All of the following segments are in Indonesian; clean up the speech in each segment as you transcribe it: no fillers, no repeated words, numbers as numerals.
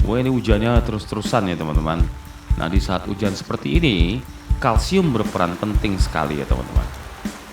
Wah, ini hujannya terus-terusan ya teman-teman. Nah, di saat hujan seperti ini, kalsium berperan penting sekali ya teman-teman.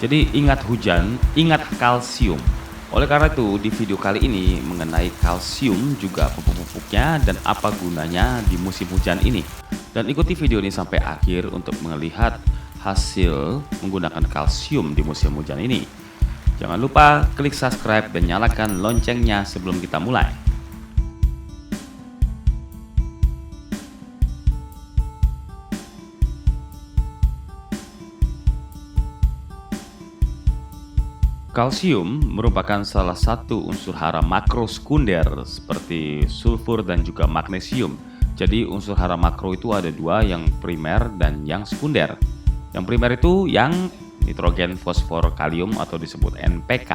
Jadi ingat hujan, ingat kalsium. Oleh karena itu, di video kali ini mengenai kalsium juga pupuk-pupuknya dan apa gunanya di musim hujan ini. Dan ikuti video ini sampai akhir untuk melihat hasil menggunakan kalsium di musim hujan ini. Jangan lupa klik subscribe dan nyalakan loncengnya sebelum kita mulai. Kalsium merupakan salah satu unsur hara makro sekunder seperti sulfur dan juga magnesium. Jadi unsur hara makro itu ada dua, yang primer dan yang sekunder. Yang primer itu yang nitrogen, fosfor, kalium atau disebut NPK.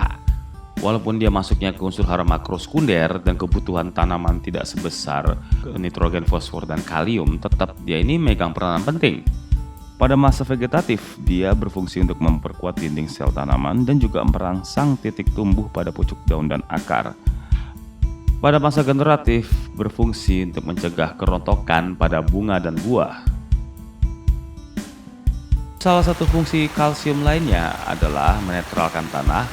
Walaupun dia masuknya ke unsur hara makro sekunder dan kebutuhan tanaman tidak sebesar nitrogen, fosfor, dan kalium, tetap dia ini megang peranan penting. Pada masa vegetatif, dia berfungsi untuk memperkuat dinding sel tanaman dan juga merangsang titik tumbuh pada pucuk daun dan akar. Pada masa generatif, berfungsi untuk mencegah kerontokan pada bunga dan buah. Salah satu fungsi kalsium lainnya adalah menetralkan tanah,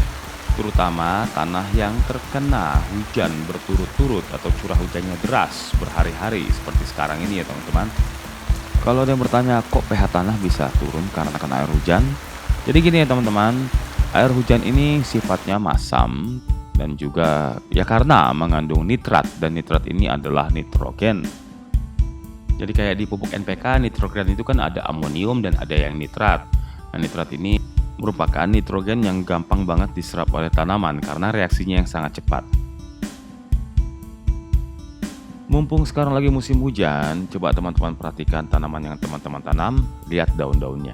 terutama tanah yang terkena hujan berturut-turut atau curah hujannya deras berhari-hari seperti sekarang ini ya teman-teman. Kalau ada yang bertanya, kok pH tanah bisa turun karena kena air hujan? Jadi gini ya teman-teman, air hujan ini sifatnya masam dan juga ya karena mengandung nitrat, dan nitrat ini adalah nitrogen. Jadi kayak di pupuk NPK, nitrogen itu kan ada amonium dan ada yang nitrat. Nah, nitrat ini merupakan nitrogen yang gampang banget diserap oleh tanaman karena reaksinya yang sangat cepat. Mumpung sekarang lagi musim hujan, coba teman-teman perhatikan tanaman yang teman-teman tanam, lihat daun-daunnya.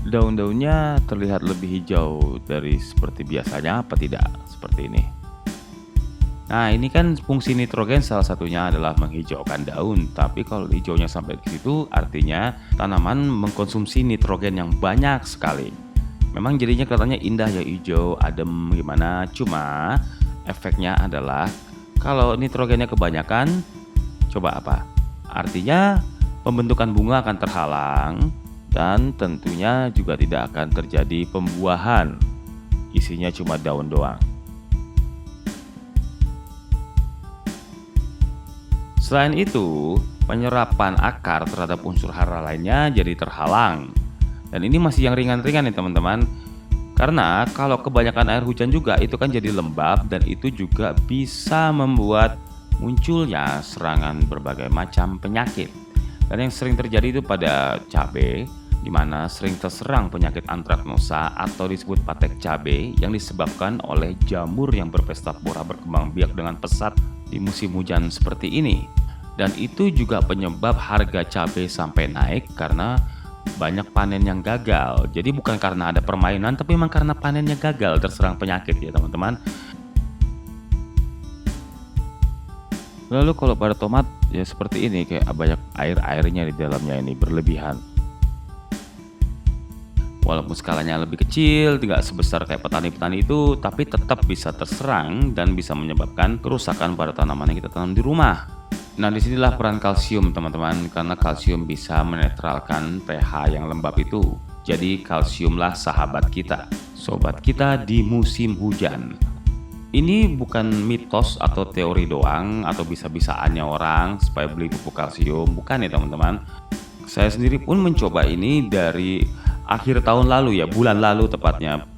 Daun-daunnya terlihat lebih hijau dari seperti biasanya apa tidak? Seperti ini. Nah, ini kan fungsi nitrogen salah satunya adalah menghijaukan daun. Tapi kalau hijaunya sampai ke situ, artinya tanaman mengkonsumsi nitrogen yang banyak sekali. Memang jadinya kelihatannya indah ya, hijau, adem gimana. Cuma efeknya adalah kalau nitrogennya kebanyakan, coba apa? Artinya pembentukan bunga akan terhalang dan tentunya juga tidak akan terjadi pembuahan. Isinya cuma daun doang. Selain itu, penyerapan akar terhadap unsur hara lainnya jadi terhalang. Dan ini masih yang ringan-ringan nih teman-teman. Karena kalau kebanyakan air hujan juga itu kan jadi lembab, dan itu juga bisa membuat munculnya serangan berbagai macam penyakit. Dan yang sering terjadi itu pada cabai, di mana sering terserang penyakit antraknosa atau disebut patek cabai yang disebabkan oleh jamur yang berpesta pora berkembang biak dengan pesat di musim hujan seperti ini. Dan itu juga penyebab harga cabai sampai naik karena banyak panen yang gagal. Jadi bukan karena ada permainan, tapi memang karena panennya gagal, terserang penyakit ya teman-teman. Lalu kalau pada tomat ya seperti ini, kayak banyak air-airnya di dalamnya ini berlebihan. Walaupun skalanya lebih kecil, tidak sebesar kayak petani-petani itu, tapi tetap bisa terserang dan bisa menyebabkan kerusakan pada tanaman yang kita tanam di rumah. Nah, disinilah peran kalsium teman-teman, karena kalsium bisa menetralkan pH yang lembab itu. Jadi kalsiumlah sahabat kita, sobat kita di musim hujan. Ini bukan mitos atau teori doang atau bisa-bisaannya orang supaya beli pupuk kalsium, bukan ya teman-teman. Saya sendiri pun mencoba ini dari akhir tahun lalu ya, bulan lalu tepatnya.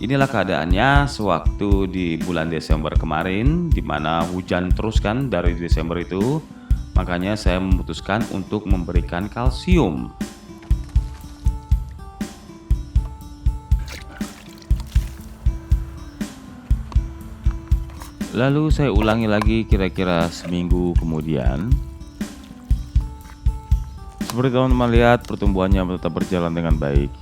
Inilah keadaannya sewaktu di bulan Desember kemarin, di mana hujan terus kan dari Desember itu. Makanya saya memutuskan untuk memberikan kalsium. Lalu saya ulangi lagi kira-kira seminggu kemudian. Seperti teman-teman lihat, pertumbuhannya tetap berjalan dengan baik.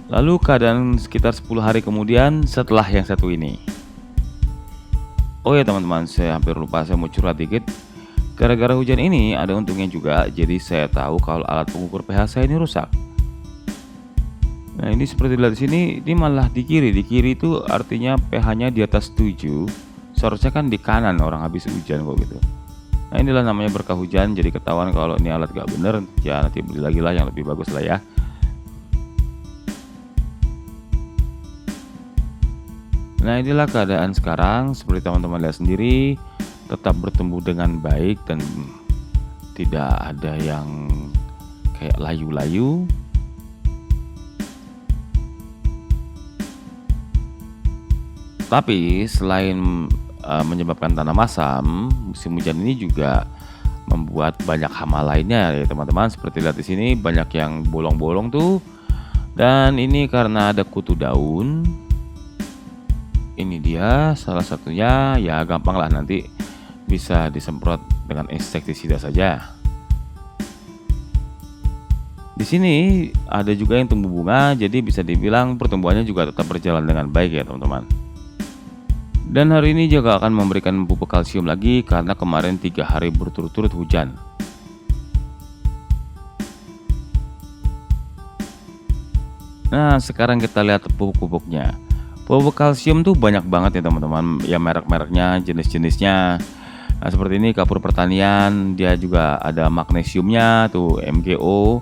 Lalu keadaan sekitar 10 hari kemudian setelah yang satu ini. Oh ya teman-teman, saya hampir lupa, saya mau curhat dikit. Gara-gara hujan ini ada untungnya juga, jadi saya tahu kalau alat pengukur pH saya ini rusak. Nah ini seperti dilihat di sini, ini malah di kiri. Di kiri itu artinya pH-nya di atas 7. Seharusnya kan di kanan orang habis hujan kok gitu. Nah inilah namanya berkah hujan, jadi ketahuan kalau ini alat gak bener, ya nanti beli lagi lah yang lebih bagus lah ya. Nah inilah keadaan sekarang, seperti teman-teman lihat sendiri, tetap bertumbuh dengan baik dan tidak ada yang kayak layu-layu. Tapi selain menyebabkan tanah masam, musim hujan ini juga membuat banyak hama lainnya ya teman-teman. Seperti lihat di sini banyak yang bolong-bolong tuh. Dan ini karena ada kutu daun. Ini dia salah satunya, ya gampang lah, nanti bisa disemprot dengan insektisida saja. Di sini ada juga yang tumbuh bunga, jadi bisa dibilang pertumbuhannya juga tetap berjalan dengan baik ya teman-teman. Dan hari ini juga akan memberikan pupuk kalsium lagi karena kemarin 3 hari berturut-turut hujan. Nah sekarang kita lihat pupuk-pupuknya. Pupuk kalsium tuh banyak banget ya teman-teman, ya merek-mereknya, jenis-jenisnya. Nah seperti ini Kapur Pertanian, dia juga ada magnesiumnya tuh MGO.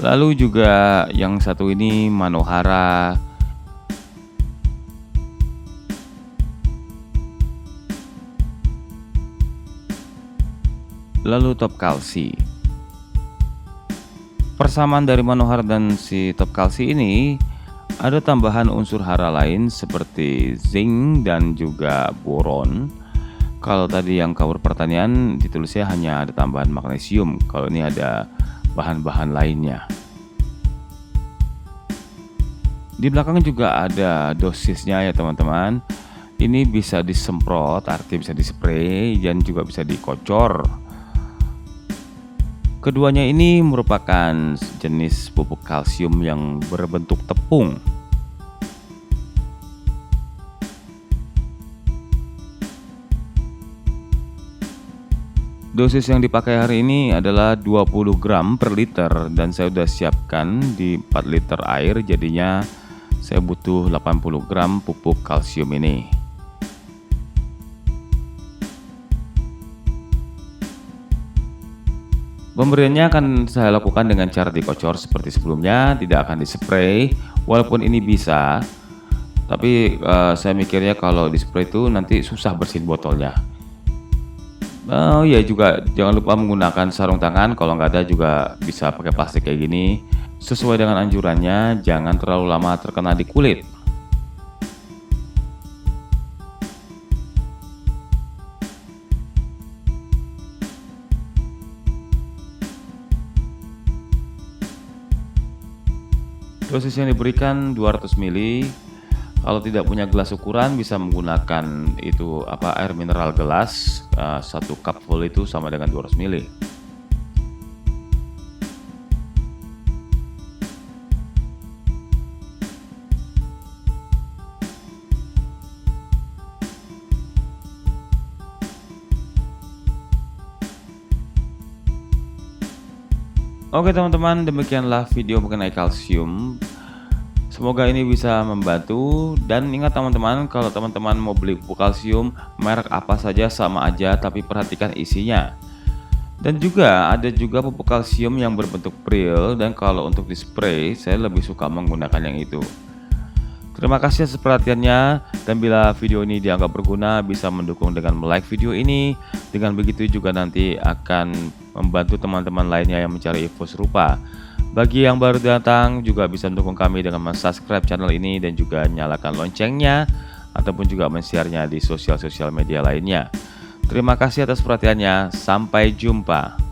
Lalu juga yang satu ini Manohara. Lalu Top Kalsi. Persamaan dari Manohara dan si Top Kalsi ini ada tambahan unsur hara lain seperti zinc dan juga boron. Kalau tadi yang Kapur Pertanian ditulisnya hanya ada tambahan magnesium, kalau ini ada bahan-bahan lainnya. Di belakang juga ada dosisnya ya teman-teman. Ini bisa disemprot, artinya bisa dispray, dan juga bisa dikocor. Keduanya ini merupakan jenis pupuk kalsium yang berbentuk tepung. Dosis yang dipakai hari ini adalah 20 gram per liter dan saya sudah siapkan di 4 liter air, jadinya saya butuh 80 gram pupuk kalsium ini. Pemberiannya akan saya lakukan dengan cara dikocor seperti sebelumnya, tidak akan dispray. Walaupun ini bisa, tapi saya mikirnya kalau dispray itu nanti susah bersihin botolnya. Oh ya juga jangan lupa menggunakan sarung tangan, kalau nggak ada juga bisa pakai plastik kayak gini. Sesuai dengan anjurannya, jangan terlalu lama terkena di kulit. Dosis yang diberikan 200 ml. Kalau tidak punya gelas ukuran bisa menggunakan itu air mineral gelas. 1 cup full itu sama dengan 200 ml. Oke teman-teman, demikianlah video mengenai kalsium. Semoga ini bisa membantu. Dan ingat teman-teman, kalau teman-teman mau beli pupuk kalsium, merek apa saja sama aja, tapi perhatikan isinya. Dan juga ada juga pupuk kalsium yang berbentuk pril, dan kalau untuk dispray saya lebih suka menggunakan yang itu. Terima kasih atas perhatiannya, dan bila video ini dianggap berguna bisa mendukung dengan like video ini. Dengan begitu juga nanti akan membantu teman-teman lainnya yang mencari info serupa. Bagi yang baru datang juga bisa mendukung kami dengan subscribe channel ini dan juga nyalakan loncengnya, ataupun juga men-share-nya di sosial media lainnya. Terima kasih atas perhatiannya, sampai jumpa.